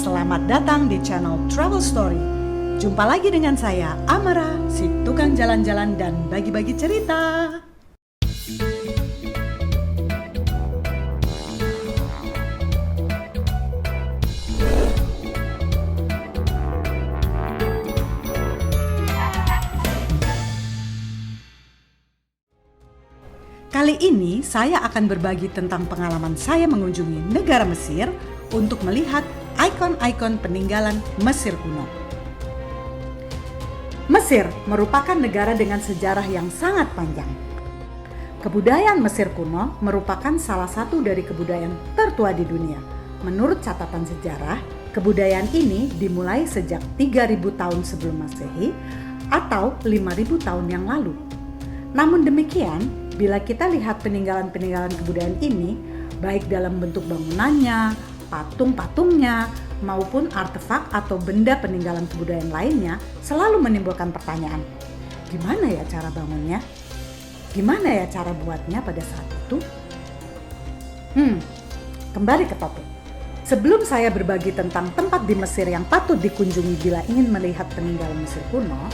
Selamat datang di channel Travel Story. Jumpa lagi dengan saya, Amara, si tukang jalan-jalan dan bagi-bagi cerita. Kali ini saya akan berbagi tentang pengalaman saya mengunjungi negara Mesir untuk melihat ikon-ikon peninggalan Mesir kuno. Mesir merupakan negara dengan sejarah yang sangat panjang. Kebudayaan Mesir kuno merupakan salah satu dari kebudayaan tertua di dunia. Menurut catatan sejarah, kebudayaan ini dimulai sejak 3000 tahun sebelum Masehi atau 5000 tahun yang lalu. Namun demikian, bila kita lihat peninggalan-peninggalan kebudayaan ini, baik dalam bentuk bangunannya, patung-patungnya, maupun artefak atau benda peninggalan kebudayaan lainnya, selalu menimbulkan pertanyaan, gimana ya cara bangunnya? Gimana ya cara buatnya pada saat itu? Kembali ke topik. Sebelum saya berbagi tentang tempat di Mesir yang patut dikunjungi bila ingin melihat peninggalan Mesir kuno,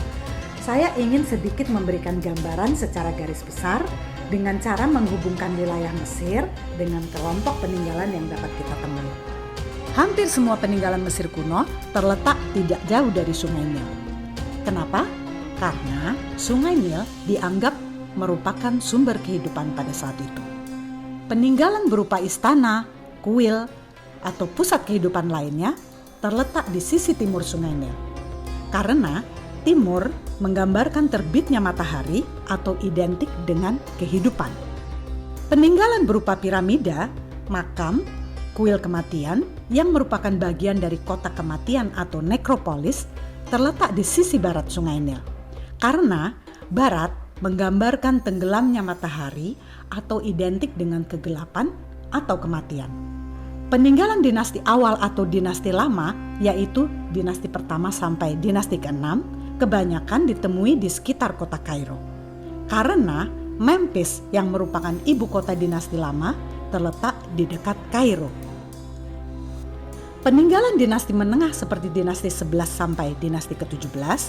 saya ingin sedikit memberikan gambaran secara garis besar dengan cara menghubungkan wilayah Mesir dengan kelompok peninggalan yang dapat kita temui. Hampir semua peninggalan Mesir kuno terletak tidak jauh dari Sungai Nil. Kenapa? Karena Sungai Nil dianggap merupakan sumber kehidupan pada saat itu. Peninggalan berupa istana, kuil, atau pusat kehidupan lainnya terletak di sisi timur Sungai Nil. Karena timur menggambarkan terbitnya matahari atau identik dengan kehidupan. Peninggalan berupa piramida, makam, kuil kematian yang merupakan bagian dari kota kematian atau nekropolis terletak di sisi barat Sungai Nil. Karena barat menggambarkan tenggelamnya matahari atau identik dengan kegelapan atau kematian. Peninggalan dinasti awal atau dinasti lama, yaitu dinasti pertama sampai dinasti ke-6, kebanyakan ditemui di sekitar kota Kairo. Karena Memphis yang merupakan ibu kota dinasti lama terletak di dekat Kairo. Peninggalan dinasti menengah seperti dinasti 11 sampai dinasti ke-17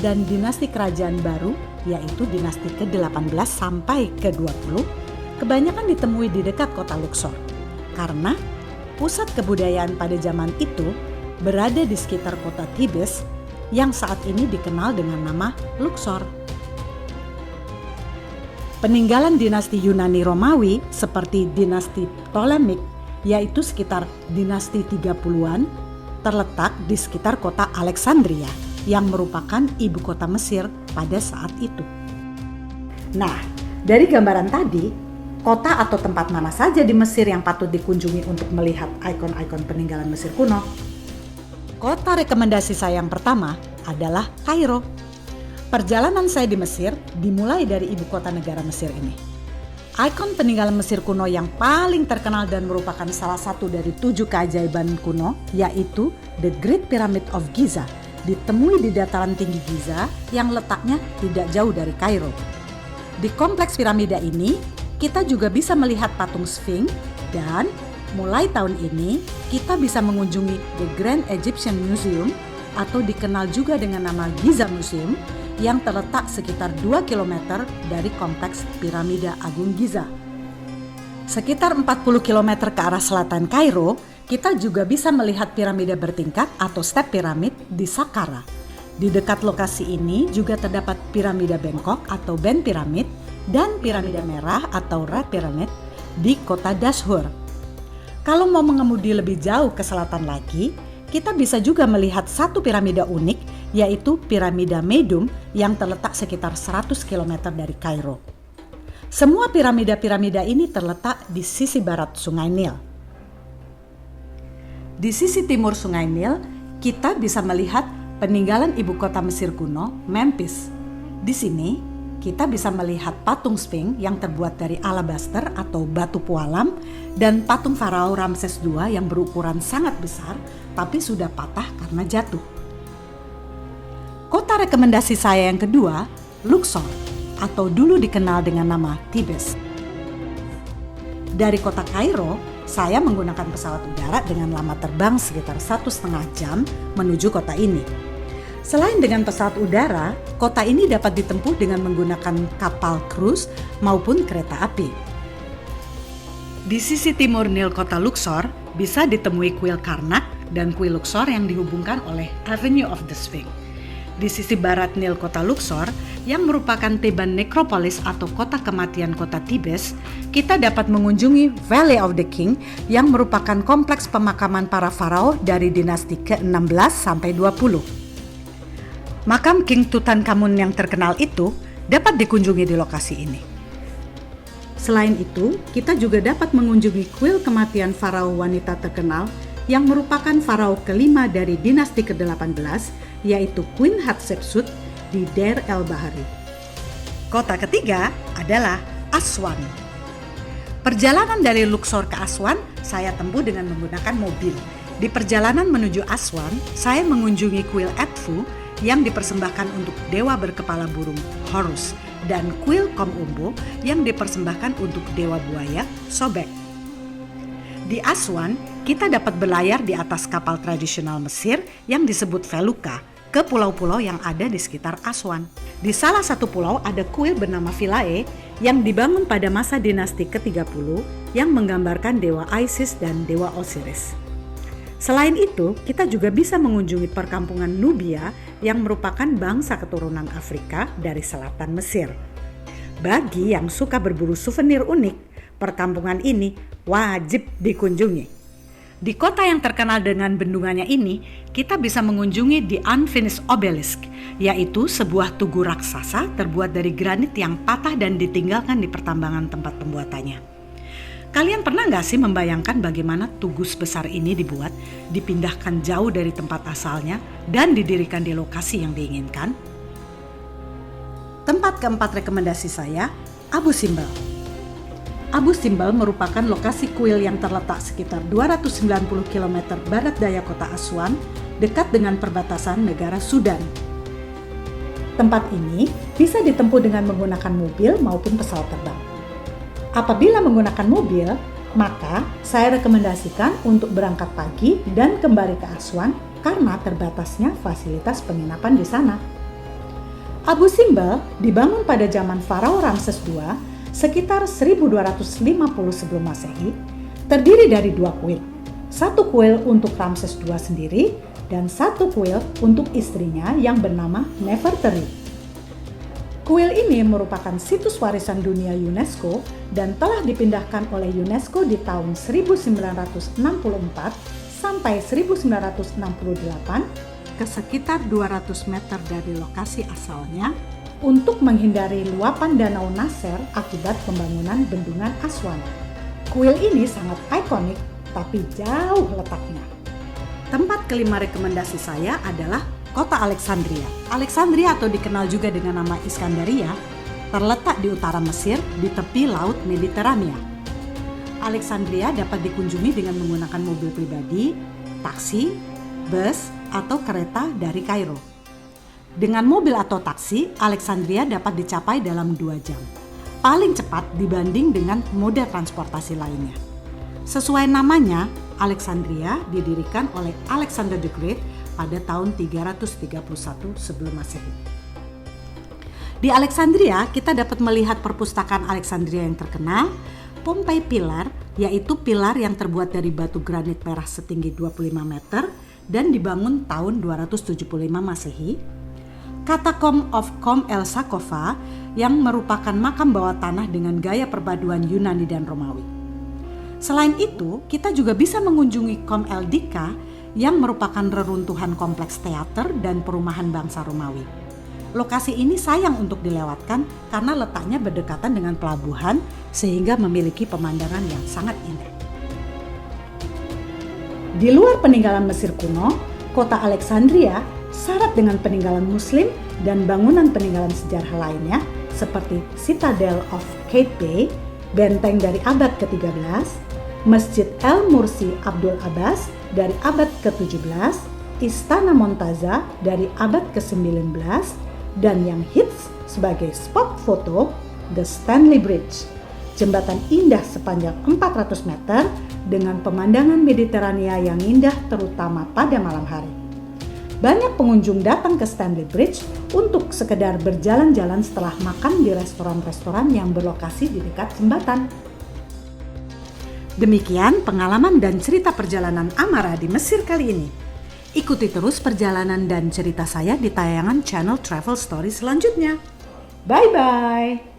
dan dinasti kerajaan baru yaitu dinasti ke-18 sampai ke-20 kebanyakan ditemui di dekat kota Luxor. Karena pusat kebudayaan pada zaman itu berada di sekitar kota Thebes yang saat ini dikenal dengan nama Luxor. Peninggalan dinasti Yunani Romawi seperti dinasti Ptolemik, yaitu sekitar dinasti 30-an, terletak di sekitar kota Alexandria yang merupakan ibu kota Mesir pada saat itu. Nah, dari gambaran tadi, kota atau tempat mana saja di Mesir yang patut dikunjungi untuk melihat ikon-ikon peninggalan Mesir kuno? Kota rekomendasi saya yang pertama adalah Kairo. Perjalanan saya di Mesir dimulai dari ibu kota negara Mesir ini. Ikon peninggalan Mesir kuno yang paling terkenal dan merupakan salah satu dari 7 keajaiban kuno yaitu The Great Pyramid of Giza, ditemui di dataran tinggi Giza yang letaknya tidak jauh dari Kairo. Di kompleks piramida ini, kita juga bisa melihat patung Sphinx dan mulai tahun ini, kita bisa mengunjungi The Grand Egyptian Museum atau dikenal juga dengan nama Giza Museum yang terletak sekitar 2 km dari kompleks Piramida Agung Giza. Sekitar 40 km ke arah selatan Kairo, kita juga bisa melihat piramida bertingkat atau step piramid di Saqqara. Di dekat lokasi ini juga terdapat piramida Bangkok atau Ben Pyramid dan piramida merah atau Red Pyramid di kota Dashur. Kalau mau mengemudi lebih jauh ke selatan lagi, kita bisa juga melihat satu piramida unik, yaitu piramida Meidum yang terletak sekitar 100 km dari Kairo. Semua piramida-piramida ini terletak di sisi barat Sungai Nil. Di sisi timur Sungai Nil, kita bisa melihat peninggalan ibu kota Mesir kuno, Memphis. Di sini, kita bisa melihat patung Sphinx yang terbuat dari alabaster atau batu pualam dan patung Farao Ramses II yang berukuran sangat besar tapi sudah patah karena jatuh. Kota rekomendasi saya yang kedua, Luxor atau dulu dikenal dengan nama Thebes. Dari kota Kairo, saya menggunakan pesawat udara dengan lama terbang sekitar 1,5 jam menuju kota ini. Selain dengan pesawat udara, kota ini dapat ditempuh dengan menggunakan kapal cruise maupun kereta api. Di sisi timur Nil kota Luxor bisa ditemui kuil Karnak dan kuil Luxor yang dihubungkan oleh Avenue of the Sphinx. Di sisi barat Nil kota Luxor yang merupakan Theban Necropolis atau kota kematian kota Thebes, kita dapat mengunjungi Valley of the King yang merupakan kompleks pemakaman para farao dari dinasti ke-16 sampai 20. Makam King Tutankhamun yang terkenal itu dapat dikunjungi di lokasi ini. Selain itu, kita juga dapat mengunjungi kuil kematian farao wanita terkenal yang merupakan farao kelima dari dinasti ke-18, yaitu Queen Hatshepsut di Deir el-Bahari. Kota ketiga adalah Aswan. Perjalanan dari Luxor ke Aswan saya tempuh dengan menggunakan mobil. Di perjalanan menuju Aswan, saya mengunjungi kuil Edfu yang dipersembahkan untuk dewa berkepala burung Horus dan kuil Kom Ombo yang dipersembahkan untuk dewa buaya Sobek. Di Aswan, kita dapat berlayar di atas kapal tradisional Mesir yang disebut Feluka ke pulau-pulau yang ada di sekitar Aswan. Di salah satu pulau ada kuil bernama Philae yang dibangun pada masa dinasti ke-30 yang menggambarkan dewa Isis dan dewa Osiris. Selain itu, kita juga bisa mengunjungi perkampungan Nubia yang merupakan bangsa keturunan Afrika dari selatan Mesir. Bagi yang suka berburu souvenir unik, perkampungan ini wajib dikunjungi. Di kota yang terkenal dengan bendungannya ini, kita bisa mengunjungi The Unfinished Obelisk, yaitu sebuah tugu raksasa terbuat dari granit yang patah dan ditinggalkan di pertambangan tempat pembuatannya. Kalian pernah nggak sih membayangkan bagaimana tugu sebesar ini dibuat, dipindahkan jauh dari tempat asalnya, dan didirikan di lokasi yang diinginkan? Tempat keempat rekomendasi saya, Abu Simbel. Abu Simbel merupakan lokasi kuil yang terletak sekitar 290 km barat daya kota Aswan, dekat dengan perbatasan negara Sudan. Tempat ini bisa ditempuh dengan menggunakan mobil maupun pesawat terbang. Apabila menggunakan mobil, maka saya rekomendasikan untuk berangkat pagi dan kembali ke Aswan karena terbatasnya fasilitas penginapan di sana. Abu Simbel dibangun pada zaman Farao Ramses II sekitar 1250 sebelum Masehi, terdiri dari 2 kuil. Satu kuil untuk Ramses II sendiri dan satu kuil untuk istrinya yang bernama Nefertari. Kuil ini merupakan situs warisan dunia UNESCO dan telah dipindahkan oleh UNESCO di tahun 1964 sampai 1968 ke sekitar 200 meter dari lokasi asalnya untuk menghindari luapan Danau Nasser akibat pembangunan bendungan Aswan. Kuil ini sangat ikonik, tapi jauh letaknya. Tempat kelima rekomendasi saya adalah kota Alexandria. Alexandria atau dikenal juga dengan nama Iskandaria, terletak di utara Mesir di tepi Laut Mediterania. Alexandria dapat dikunjungi dengan menggunakan mobil pribadi, taksi, bus, atau kereta dari Kairo. Dengan mobil atau taksi, Alexandria dapat dicapai dalam 2 jam. Paling cepat dibanding dengan moda transportasi lainnya. Sesuai namanya, Alexandria didirikan oleh Alexander the Great pada tahun 331 sebelum Masehi. Di Alexandria, kita dapat melihat perpustakaan Alexandria yang terkenal, Pompei Pillar, yaitu pilar yang terbuat dari batu granit merah setinggi 25 meter dan dibangun tahun 275 Masehi, Catacomb of Kom el Sakova yang merupakan makam bawah tanah dengan gaya perpaduan Yunani dan Romawi. Selain itu, kita juga bisa mengunjungi Kom el Dika yang merupakan reruntuhan kompleks teater dan perumahan bangsa Romawi. Lokasi ini sayang untuk dilewatkan karena letaknya berdekatan dengan pelabuhan sehingga memiliki pemandangan yang sangat indah. Di luar peninggalan Mesir kuno, kota Alexandria syarat dengan peninggalan Muslim dan bangunan peninggalan sejarah lainnya seperti Citadel of Qaitbay, benteng dari abad ke-13, Masjid El-Mursi Abdul Abbas dari abad ke-17, Istana Montaza dari abad ke-19, dan yang hits sebagai spot foto, The Stanley Bridge, jembatan indah sepanjang 400 meter dengan pemandangan Mediterania yang indah terutama pada malam hari. Banyak pengunjung datang ke Stanley Bridge untuk sekedar berjalan-jalan setelah makan di restoran-restoran yang berlokasi di dekat jembatan. Demikian pengalaman dan cerita perjalanan Amara di Mesir kali ini. Ikuti terus perjalanan dan cerita saya di tayangan channel Travel Story selanjutnya. Bye-bye!